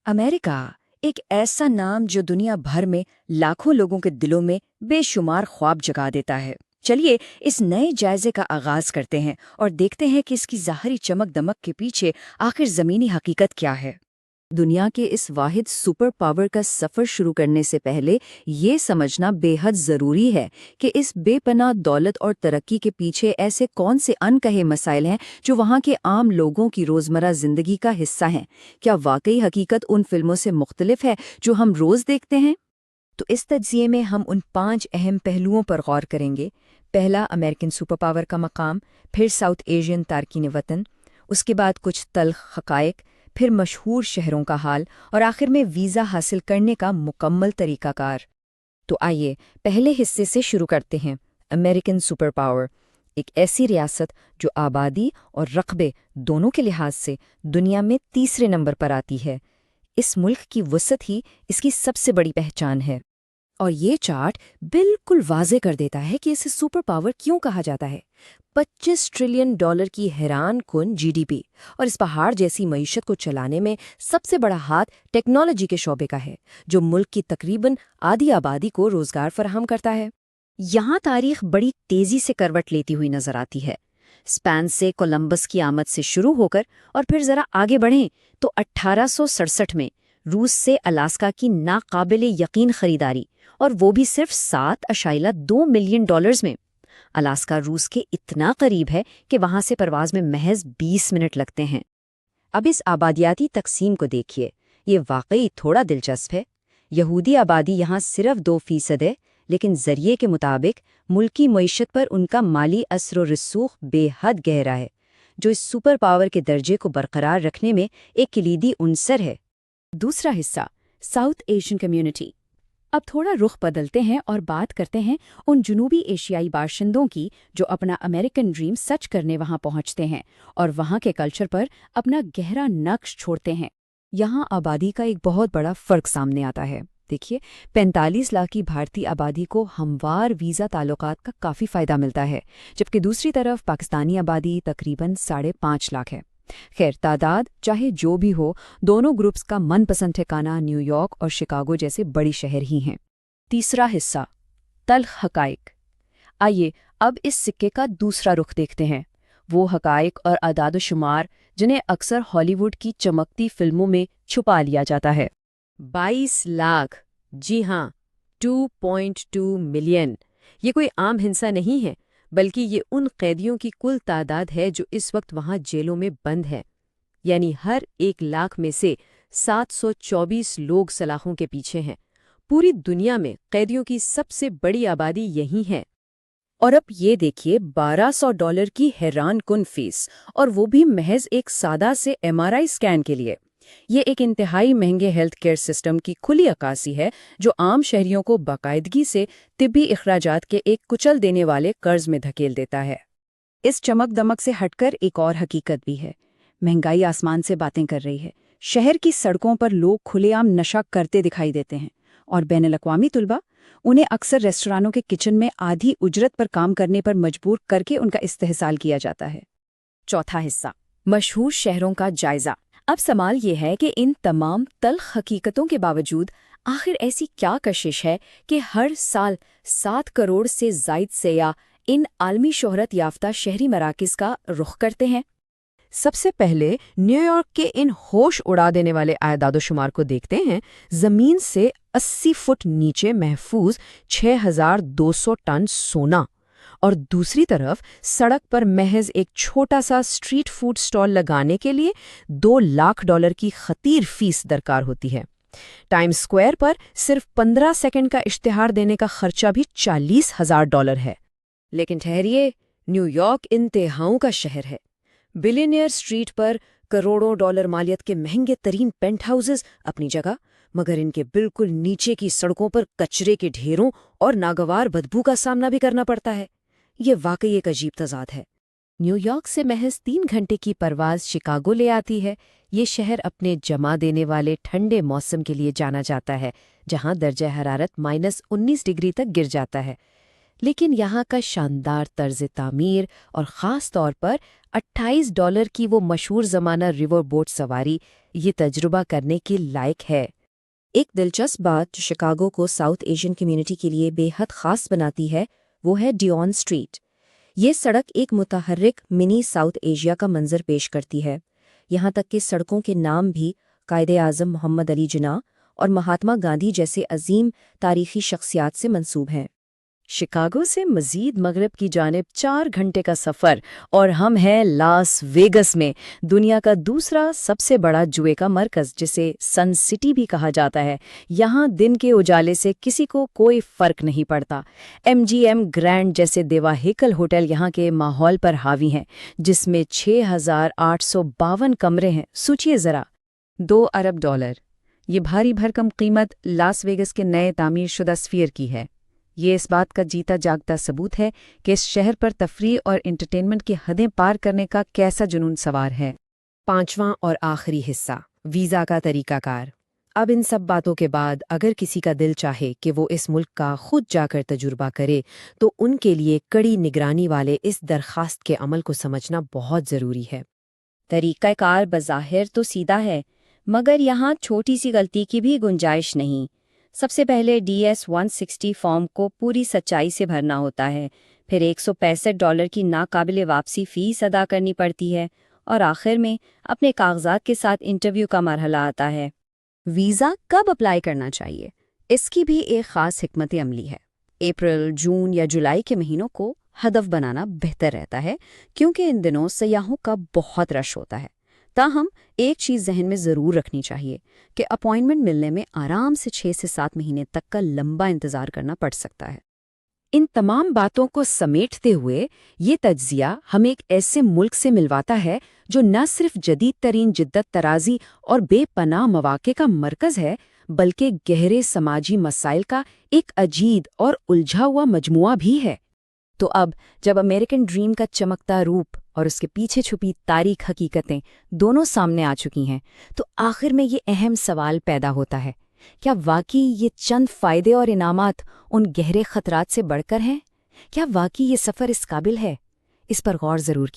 America एक ऐसा नाम जो दुनिया भर में लाखों लोगों के दिलों में बेशुमार ख्वाब जगा देता है। चलिए इस नए जायजे का आगाज करते हैं और देखते हैं कि इसकी ज़ाहरी चमक दमक के पीछे आखिर ज़मीनी हकीकत क्या है। दुनिया के इस वाहिद सुपर पावर का सफर शुरू करने से पहले ये समझना बेहद जरूरी है कि इस बेपनाह दौलत और तरक्की के पीछे ऐसे कौन से अनकहे मसाइल हैं जो वहाँ के आम लोगों की रोजमर्रा जिंदगी का हिस्सा हैं। क्या वाकई हकीकत उन फिल्मों से मुख्तलिफ है जो हम रोज देखते हैं? तो इस तज्जिये में हम उन 5 अहम पहलुओं पर गौर करेंगे। पहला, अमेरिकन सुपर पावर का मकाम, फिर साउथ एशियन तारकीन वतन, उसके बाद कुछ तल्ख हकायक, फिर मशहूर शहरों का हाल और आखिर में वीज़ा हासिल करने का मुकम्मल तरीकाकार। तो आइए पहले हिस्से से शुरू करते हैं। अमेरिकन सुपर पावर, एक ऐसी रियासत जो आबादी और रकबे दोनों के लिहाज से दुनिया में तीसरे नंबर पर आती है। इस मुल्क की वसअत ही इसकी सबसे बड़ी पहचान है। और ये चार्ट बिल्कुल वाज़े कर देता है कि इसे सुपर पावर क्यों कहा जाता है। $25 ट्रिलियन की हैरान कुन जीडीपी और इस पहाड़ जैसी मईशत को चलाने में सबसे बड़ा हाथ टेक्नोलॉजी के शोबे का है, जो मुल्क की तकरीबन आधी आबादी को रोजगार फराहम करता है। यहाँ तारीख बड़ी तेजी से करवट लेती हुई नजर आती है। स्पेन से कोलंबस की आमद से शुरू होकर और फिर जरा आगे बढ़ें तो 1867 में रूस से अलास्का की नाकाबिले यकीन खरीदारी, और वो भी सिर्फ $7.2 मिलियन में। अलास्का रूस के इतना करीब है कि वहां से परवाज में महज 20 मिनट लगते हैं। अब इस आबादियाती तकसीम को देखिए, ये वाकई थोड़ा दिलचस्प है। यहूदी आबादी यहाँ सिर्फ 2% है, लेकिन जरिए के मुताबिक मुल्की मईशत पर उनका माली असर व रसूख बेहद गहरा है, जो इस सुपर पावर के दर्जे को बरकरार रखने में एक कलीदी उनसर है। दूसरा हिस्सा, साउथ एशियन कम्युनिटी। अब थोड़ा रुख बदलते हैं और बात करते हैं उन जनूबी एशियाई बाशिंदों की जो अपना अमेरिकन ड्रीम सच करने वहां पहुंचते हैं और वहां के कल्चर पर अपना गहरा नक्श छोड़ते हैं। यहाँ आबादी का एक बहुत बड़ा फर्क सामने आता है। देखिए, 45 लाख की भारतीय आबादी को हमवार वीज़ा ताल्लुकात का काफ़ी फ़ायदा मिलता है, जबकि दूसरी तरफ पाकिस्तानी आबादी तकरीबन 5.5 लाख है। खैर, तादाद चाहे जो भी हो, दोनों ग्रुप्स का मनपसंद ठिकाना न्यूयॉर्क और शिकागो जैसे बड़ी शहर ही हैं। तीसरा हिस्सा, तल्ख हकाइक। आइए अब इस सिक्के का दूसरा रुख देखते हैं, वो हकाइक और आदाद-ओ-शुमार जिन्हें अक्सर हॉलीवुड की चमकती फिल्मों में छुपा लिया जाता है। 22 लाख, जी हाँ, 2.2 मिलियन। ये कोई आम हिंसा नहीं है, बल्कि ये उन कैदियों की कुल तादाद है जो इस वक्त वहां जेलों में बंद है। यानी हर 1 लाख में से 724 लोग सलाखों के पीछे हैं। पूरी दुनिया में कैदियों की सबसे बड़ी आबादी यही है। और अब ये देखिए, $1200 की हैरान कुन फीस, और वो भी महज एक सादा से MRI स्कैन के लिए। ये एक इंतहाई महंगे हेल्थ केयर सिस्टम की खुली अक्कासी है जो आम शहरियों को बाकायदगी से तिब्बी अखराजात के एक कुचल देने वाले कर्ज में धकेल देता है। इस चमक दमक से हटकर एक और हकीकत भी है। महंगाई आसमान से बातें कर रही है। शहर की सड़कों पर लोग खुलेआम नशा करते दिखाई देते हैं, और बैनुल-अक़वामी तुलबा उन्हें अक्सर रेस्टोरानों के किचन में आधी उजरत पर काम करने पर मजबूर करके उनका इस्तेहसाल किया जाता है। चौथा हिस्सा, मशहूर शहरों का जायजा। अब सवाल ये है कि इन तमाम तल्ख हकीकतों के बावजूद आखिर ऐसी क्या कशिश है कि हर साल 7 करोड़ से ज़ायद सयाह इन आलमी शोहरत याफ्ता शहरी मराकिज़ का रुख करते हैं। सबसे पहले न्यूयॉर्क के इन होश उड़ा देने वाले आदाद-ओ-शुमार को देखते हैं। ज़मीन से 80 फुट नीचे महफूज 6200 टन सोना, और दूसरी तरफ सड़क पर महज एक छोटा सा स्ट्रीट फूड स्टॉल लगाने के लिए $2 लाख की खतीर फीस दरकार होती है। टाइम्स स्क्वायर पर सिर्फ 15 सेकंड का इश्तिहार देने का खर्चा भी $40,000 है। लेकिन ठहरिए, न्यूयॉर्क इंतहाओं का शहर है। बिलियनियर स्ट्रीट पर करोड़ों डॉलर मालियत के महंगे तरीन पेंट हाउसेस अपनी जगह, मगर इनके बिल्कुल नीचे की सड़कों पर कचरे के ढेरों और नागवार बदबू का सामना भी करना पड़ता है। ये वाकई एक अजीब तज़ाद है। न्यूयॉर्क से महज 3 घंटे की परवाज़ शिकागो ले आती है। ये शहर अपने जमा देने वाले ठंडे मौसम के लिए जाना जाता है, जहां दर्जा हरारत -19 डिग्री तक गिर जाता है। لیکن یہاں کا شاندار طرز تعمیر اور خاص طور پر $28 کی وہ مشہور زمانہ ریور بوٹ سواری یہ تجربہ کرنے کے لائق ہے۔ ایک دلچسپ بات جو شکاگو کو ساؤتھ ایشین کمیونٹی کے لیے بے حد خاص بناتی ہے وہ ہے ڈیون اسٹریٹ۔ یہ سڑک ایک متحرک منی ساؤتھ ایشیا کا منظر پیش کرتی ہے، یہاں تک کہ سڑکوں کے نام بھی قائد اعظم محمد علی جناح اور مہاتما گاندھی جیسے عظیم تاریخی شخصیات سے منسوب ہیں۔ شکاگو سے مزید مغرب کی جانب 4 گھنٹے کا سفر اور ہم ہیں لاس ویگس میں، دنیا کا دوسرا سب سے بڑا جوئے کا مرکز جسے سن سٹی بھی کہا جاتا ہے۔ یہاں دن کے اجالے سے کسی کو کوئی فرق نہیں پڑتا۔ MGM گرینڈ جیسے دیوا ہیکل ہوٹل یہاں کے ماحول پر حاوی ہیں، جس میں 6,852 کمرے ہیں۔ سوچئے ذرا، $2 ارب۔ یہ بھاری بھرکم قیمت لاس ویگس کے نئے تعمیر شدہ سفیر کی ہے۔ یہ اس بات کا جیتا جاگتا ثبوت ہے کہ اس شہر پر تفریح اور انٹرٹینمنٹ کی حدیں پار کرنے کا کیسا جنون سوار ہے۔ 5واں اور آخری حصہ، ویزا کا طریقہ کار۔ اب ان سب باتوں کے بعد اگر کسی کا دل چاہے کہ وہ اس ملک کا خود جا کر تجربہ کرے تو ان کے لیے کڑی نگرانی والے اس درخواست کے عمل کو سمجھنا بہت ضروری ہے۔ طریقہ کار بظاہر تو سیدھا ہے، مگر یہاں چھوٹی سی غلطی کی بھی گنجائش نہیں۔ سب سے پہلے DS-160 فارم کو پوری سچائی سے بھرنا ہوتا ہے، پھر $165 کی ناقابل واپسی فیس ادا کرنی پڑتی ہے، اور آخر میں اپنے کاغذات کے ساتھ انٹرویو کا مرحلہ آتا ہے۔ ویزا کب اپلائی کرنا چاہیے؟ اس کی بھی ایک خاص حکمت عملی ہے۔ اپریل، جون یا جولائی کے مہینوں کو ہدف بنانا بہتر رہتا ہے، کیونکہ ان دنوں سیاحوں کا بہت رش ہوتا ہے۔ تاہم ایک چیز ذہن میں ضرور رکھنی چاہیے کہ اپائنٹمنٹ ملنے میں آرام سے 6 سے 7 مہینے تک کا لمبا انتظار کرنا پڑ سکتا ہے۔ ان تمام باتوں کو سمیٹتے ہوئے یہ تجزیہ ہمیں ایک ایسے ملک سے ملواتا ہے جو نہ صرف جدید ترین جدت طرازی اور بے پناہ مواقع کا مرکز ہے، بلکہ گہرے سماجی مسائل کا ایک عجیب اور الجھا ہوا مجموعہ بھی ہے۔ تو اب جب امریکن ڈریم کا چمکتا روپ اور اس کے پیچھے چھپی تاریک حقیقتیں دونوں سامنے آ چکی ہیں، تو آخر میں یہ اہم سوال پیدا ہوتا ہے، کیا واقعی یہ چند فائدے اور انعامات ان گہرے خطرات سے بڑھ کر ہیں؟ کیا واقعی یہ سفر اس قابل ہے؟ اس پر غور ضرور کیجیے۔